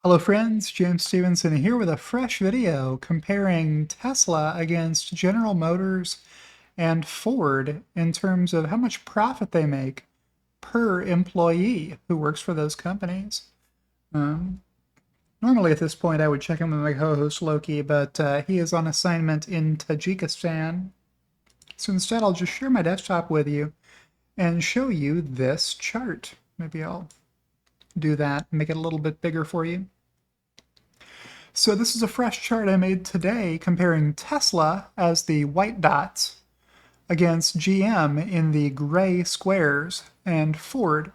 Hello friends, James Stevenson here with a fresh video comparing Tesla against General Motors and Ford in terms of how much profit they make per employee who works for those companies. Um, Normally at this point I would check in with my co-host Loki, but he is on assignment in Tajikistan. So instead I'll just share my desktop with you and show you this chart. Maybe I'll do that, make it a little bit bigger for you. So this is a fresh chart I made today comparing Tesla as the white dots against GM in the gray squares and Ford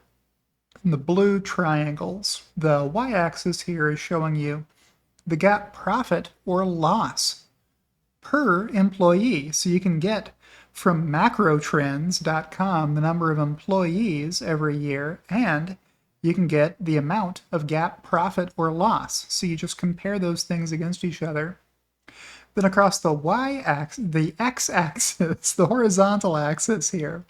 in the blue triangles. The y-axis here is showing you the GAAP profit or loss per employee. So you can get from macrotrends.com the number of employees every year, and you can get the amount of GAAP profit or loss. So you just compare those things against each other. Then across the y-axis, the x-axis, the horizontal axis here,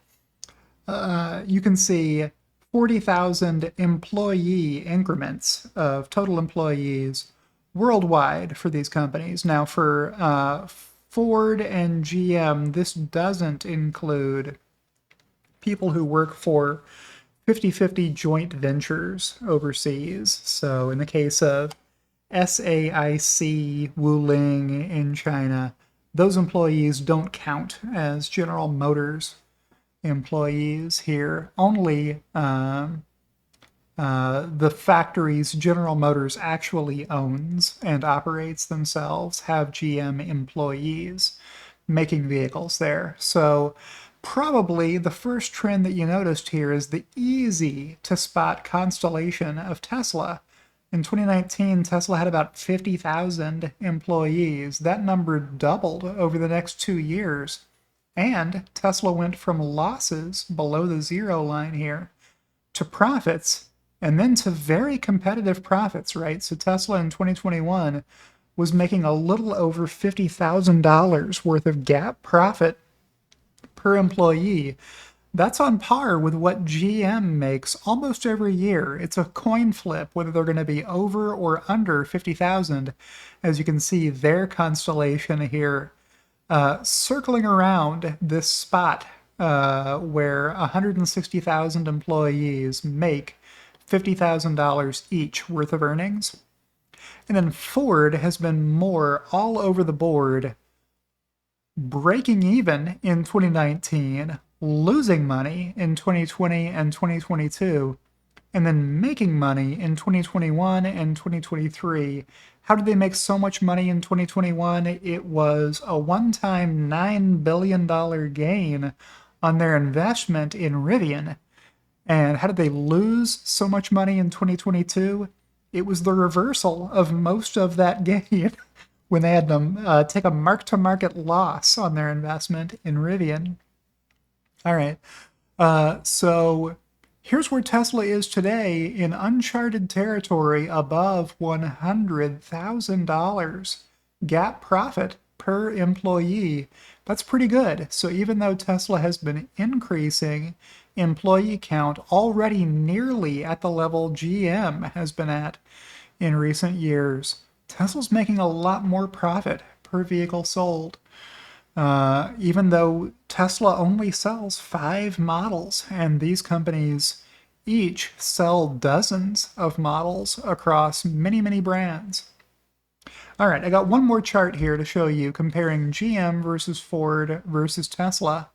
you can see 40,000 employee increments of total employees worldwide for these companies. Now for Ford and GM, this doesn't include people who work for 50-50 joint ventures overseas. So in the case of SAIC Wuling in China, those employees don't count as General Motors employees here. Only the factories General Motors actually owns and operates themselves have GM employees making vehicles there. So probably the first trend that you noticed here is the easy to spot constellation of Tesla. In 2019, Tesla had about 50,000 employees. That number doubled over the next 2 years. And Tesla went from losses below the zero line here to profits and then to very competitive profits, right? So Tesla in 2021 was making a little over $50,000 worth of GAAP profit per employee. That's on par with what GM makes almost every year. It's a coin flip whether they're going to be over or under 50,000. As you can see, their constellation here circling around this spot where 160,000 employees make $50,000 each worth of earnings. And then Ford has been more all over the board, breaking even in 2019, losing money in 2020 and 2022, and then making money in 2021 and 2023. How did they make so much money in 2021? It was a one-time $9 billion gain on their investment in Rivian. And how did they lose so much money in 2022? It was the reversal of most of that gain when they had to take a mark-to-market loss on their investment in Rivian. All right. So here's where Tesla is today in uncharted territory above $100,000 GAAP profit per employee. That's pretty good. So even though Tesla has been increasing employee count already nearly at the level GM has been at in recent years, Tesla's making a lot more profit per vehicle sold. Even though Tesla only sells 5 models, and these companies each sell dozens of models across many, many brands. All right, I got one more chart here to show you comparing GM versus Ford versus Tesla,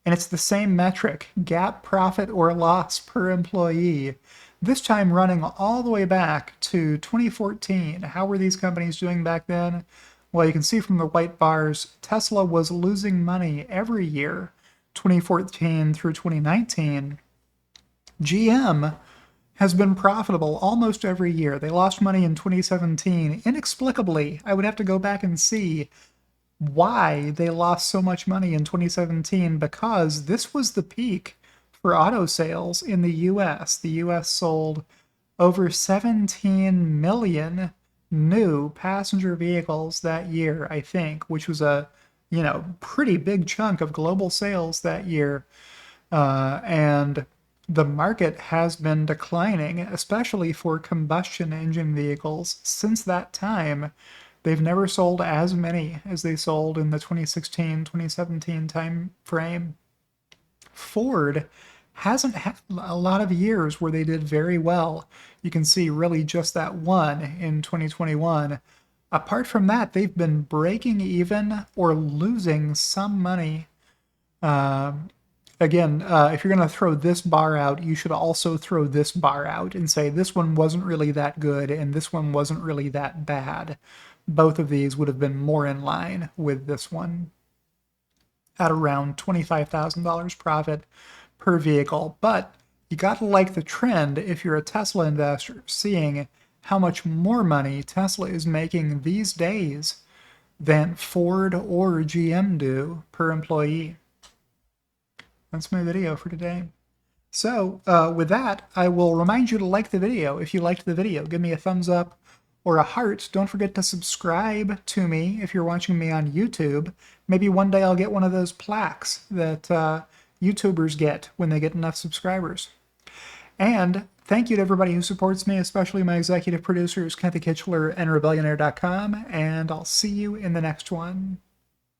and it's the same metric, GAAP profit or loss per employee, this time running all the way back to 2014. How were these companies doing back then? Well, you can see from the white bars, Tesla was losing money every year, 2014 through 2019. GM has been profitable almost every year. They lost money in 2017. Inexplicably, I would have to go back and see why they lost so much money in 2017, because this was the peak for auto sales in the US. The US sold over 17 million new passenger vehicles that year, I think, which was a pretty big chunk of global sales that year. And the market has been declining, especially for combustion engine vehicles. Since that time, they've never sold as many as they sold in the 2016, 2017 time frame. Ford hasn't had a lot of years where they did very well. You can see really just that one in 2021. Apart from that, they've been breaking even or losing some money. Again, if you're going to throw this bar out, you should also throw this bar out and say this one wasn't really that good and this one wasn't really that bad. Both of these would have been more in line with this one at around $25,000 profit per vehicle. But you got to like the trend if you're a Tesla investor, seeing how much more money Tesla is making these days than Ford or GM do per employee. That's my video for today. So with that, I will remind you to like the video. If you liked the video, give me a thumbs up or a heart. Don't forget to subscribe to me if you're watching me on YouTube. Maybe one day I'll get one of those plaques that YouTubers get when they get enough subscribers. And thank you to everybody who supports me, especially my executive producers, Kathy Kitchler and Rebellionaire.com, and I'll see you in the next one.